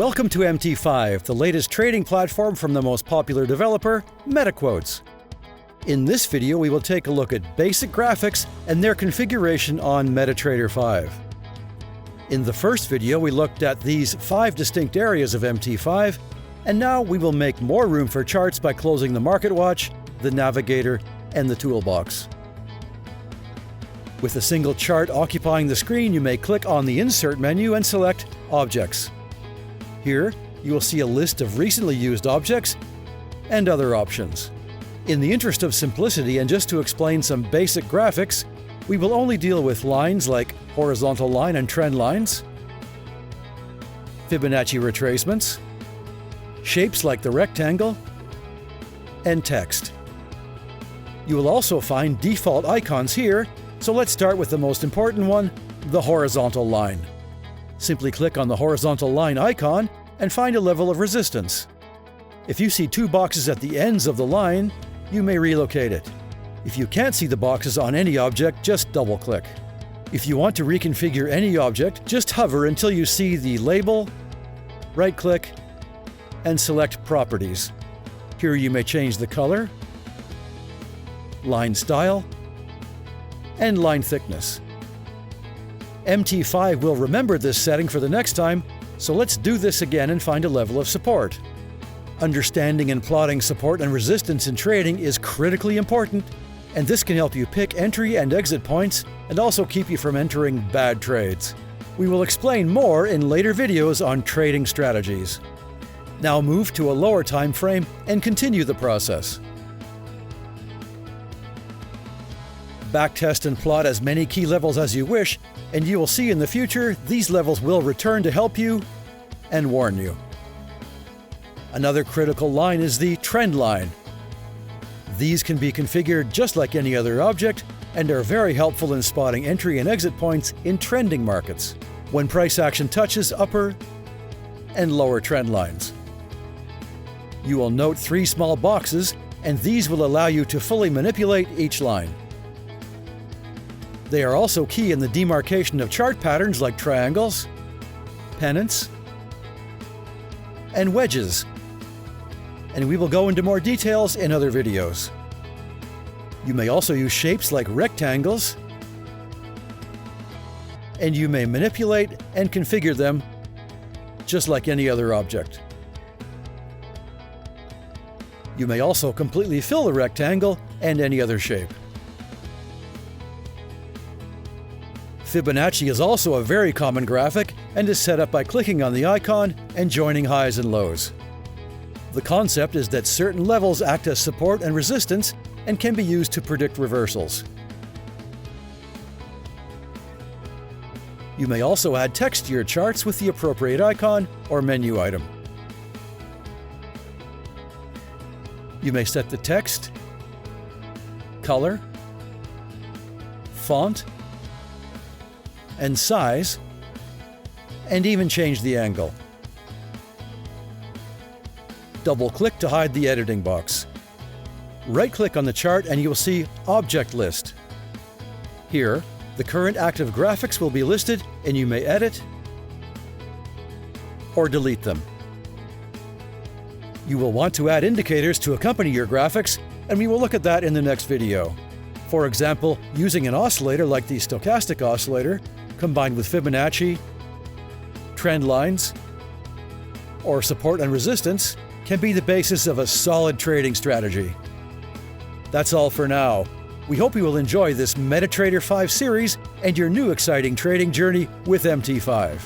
Welcome to MT5, the latest trading platform from the most popular developer, MetaQuotes. In this video, we will take a look at basic graphics and their configuration on MetaTrader 5. In the first video, we looked at these 5 distinct areas of MT5, and now we will make more room for charts by closing the Market Watch, the Navigator, and the Toolbox. With a single chart occupying the screen, you may click on the Insert menu and select Objects. Here, you will see a list of recently used objects and other options. In the interest of simplicity and just to explain some basic graphics, we will only deal with lines like horizontal line and trend lines, Fibonacci retracements, shapes like the rectangle, and text. You will also find default icons here, so let's start with the most important one, the horizontal line. Simply click on the horizontal line icon and find a level of resistance. If you see 2 boxes at the ends of the line, you may relocate it. If you can't see the boxes on any object, just double-click. If you want to reconfigure any object, just hover until you see the label, right-click, and select Properties. Here you may change the color, line style, and line thickness. MT5 will remember this setting for the next time, so let's do this again and find a level of support. Understanding and plotting support and resistance in trading is critically important, and this can help you pick entry and exit points and also keep you from entering bad trades. We will explain more in later videos on trading strategies. Now move to a lower time frame and continue the process. Backtest and plot as many key levels as you wish, and you will see in the future these levels will return to help you and warn you. Another critical line is the trend line. These can be configured just like any other object and are very helpful in spotting entry and exit points in trending markets when price action touches upper and lower trend lines. You will note 3 small boxes, and these will allow you to fully manipulate each line. They are also key in the demarcation of chart patterns like triangles, pennants, and wedges. And we will go into more details in other videos. You may also use shapes like rectangles, and you may manipulate and configure them just like any other object. You may also completely fill the rectangle and any other shape. Fibonacci is also a very common graphic and is set up by clicking on the icon and joining highs and lows. The concept is that certain levels act as support and resistance and can be used to predict reversals. You may also add text to your charts with the appropriate icon or menu item. You may set the text, color, font, and size, and even change the angle. Double-click to hide the editing box. Right-click on the chart and you will see Object List. Here, the current active graphics will be listed and you may edit or delete them. You will want to add indicators to accompany your graphics, and we will look at that in the next video. For example, using an oscillator like the stochastic oscillator, combined with Fibonacci, trend lines, or support and resistance, can be the basis of a solid trading strategy. That's all for now. We hope you will enjoy this MetaTrader 5 series and your new exciting trading journey with MT5.